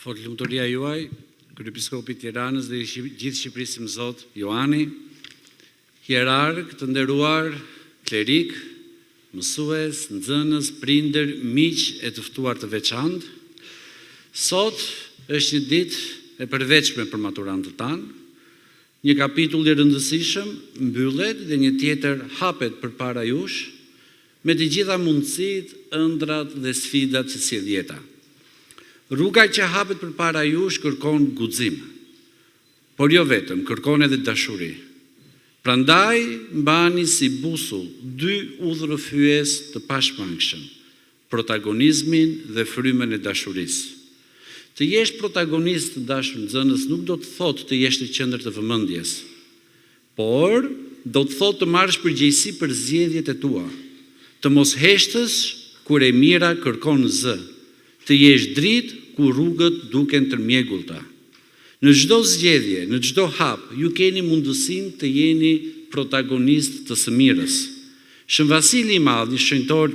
Fort lumturia juaj, kryepiskopi i Tiranës dhe gjithë Shqipërisë më Zot Johani, hierark të nderuar, klerik, mësues, nxënës, prindër, miq e të ftuar të veçantë. Sot është një ditë e përveçme për maturantët tanë. Një kapitull i rëndësishëm mbyllet dhe një tjetër hapet përpara jush me të gjitha mundësitë, ëndrat dhe sfidat që sjell jeta. Rruga që hapet përpara jush kërkon guxim, por jo vetëm, kërkon edhe dashuri. Prandaj mbani si busull dy udhërrëfyes të pashmangshëm, protagonizmin dhe frymën e dashurisë. Të jesh protagonist të dashur nxënës nuk do të thotë të jesh në qendër të vëmendjes, por do të thotë të marrësh përgjegjësi për zgjedhjet e tua, të mos heshtësh kur e mira kërkon zë, të jesh dritë ku rrugët duken të mjegullta. Në çdo zgjedhje, në çdo hap, ju keni mundësinë të jeni protagonist të së mirës. Shën Vasili i Madh, një shenjtor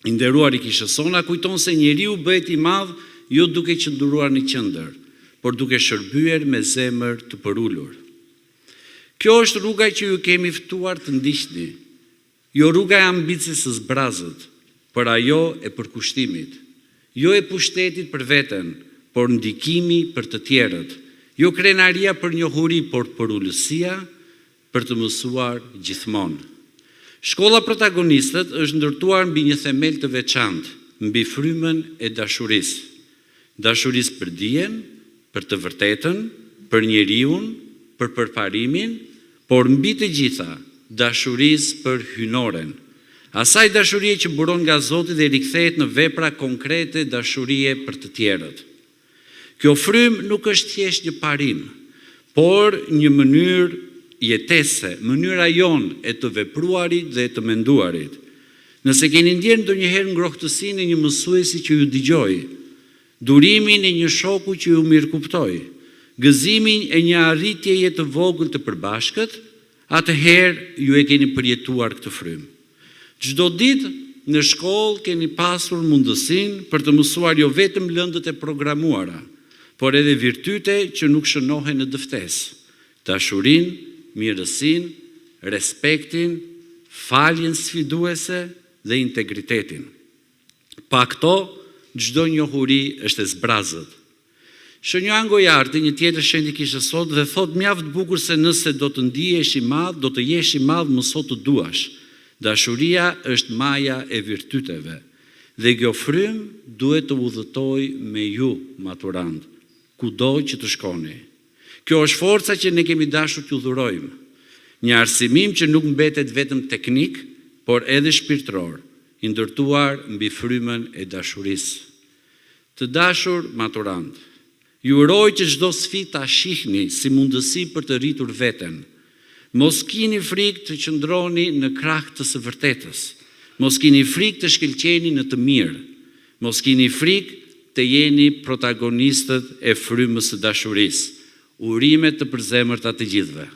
i nderuar i kishës sona, kujton se njeriu bëhet i madh jo duke qëndruar në qendër, por duke shërbyer me zemër të përulur. Kjo është rruga që ju kemi ftuar të ndiqni, jo rruga e ambicës së zbrazët, por ajo e përkushtimit, jo e pushtetit për veten, por ndikimi për të tjerët, jo krenaria për njohuri, por përulësia për të mësuar gjithmonë. Shkolla Protagonistët është ndërtuar mbi një themel të veçantë, mbi frymën e dashurisë. Dashurisë për dijen, për të vërtetën, për njeriun, për përparimin, por mbi të gjitha, dashurisë për hynoren. Asaj dashurie që buron nga Zoti dhe rikthehet në vepra konkrete dashurie për të tjerët. Kjo frymë nuk është thjesht një parim, por një mënyrë jetese, mënyra jonë e të vepruarit dhe të menduarit. Nëse keni ndjerë ndonjëherë ngrohtësinë e një mësuesi që ju dëgjoi, durimin e një shoku që ju mirëkuptoi, gëzimin e një arritjeje të vogël të përbashkët, atëherë ju e keni përjetuar këtë frymë. Çdo ditë në shkollë keni pasur mundësinë për të mësuar jo vetëm lëndët e programuara, por edhe virtyte që nuk shënohen në dëftesë, dashurinë, mirësinë, respektin, faljen sfiduese dhe integritetin. Pa këto, çdo njohuri është e zbrazët. Shënjoan Gojarti, një tjetër shenjtë i kishës sot, dhe thot mjaft bukur se nëse do të ndihesh i madh, do të jesh i madh më sot të duash. Dashuria është maja e virtyteve, dhe kjo frymë duhet të udhëtoj me ju, maturant, kudo që të shkoni. Kjo është forca që ne kemi dashur t'ju dhurojmë. Një arsimim që nuk mbetet vetëm teknik, por edhe shpirtëror, i ndërtuar mbi frymën e dashurisë. Të dashur maturant, ju uroj që çdo sfidë ta shihni si mundësi për të rritur veten. Mos kini frikë të qëndroni në krah të së vërtetës. Mos kini frikë të shkëlqeni në të mirë. Mos kini frikë të jeni protagonistët e frymës së dashurisë. Urime të përzemërta të gjithëve.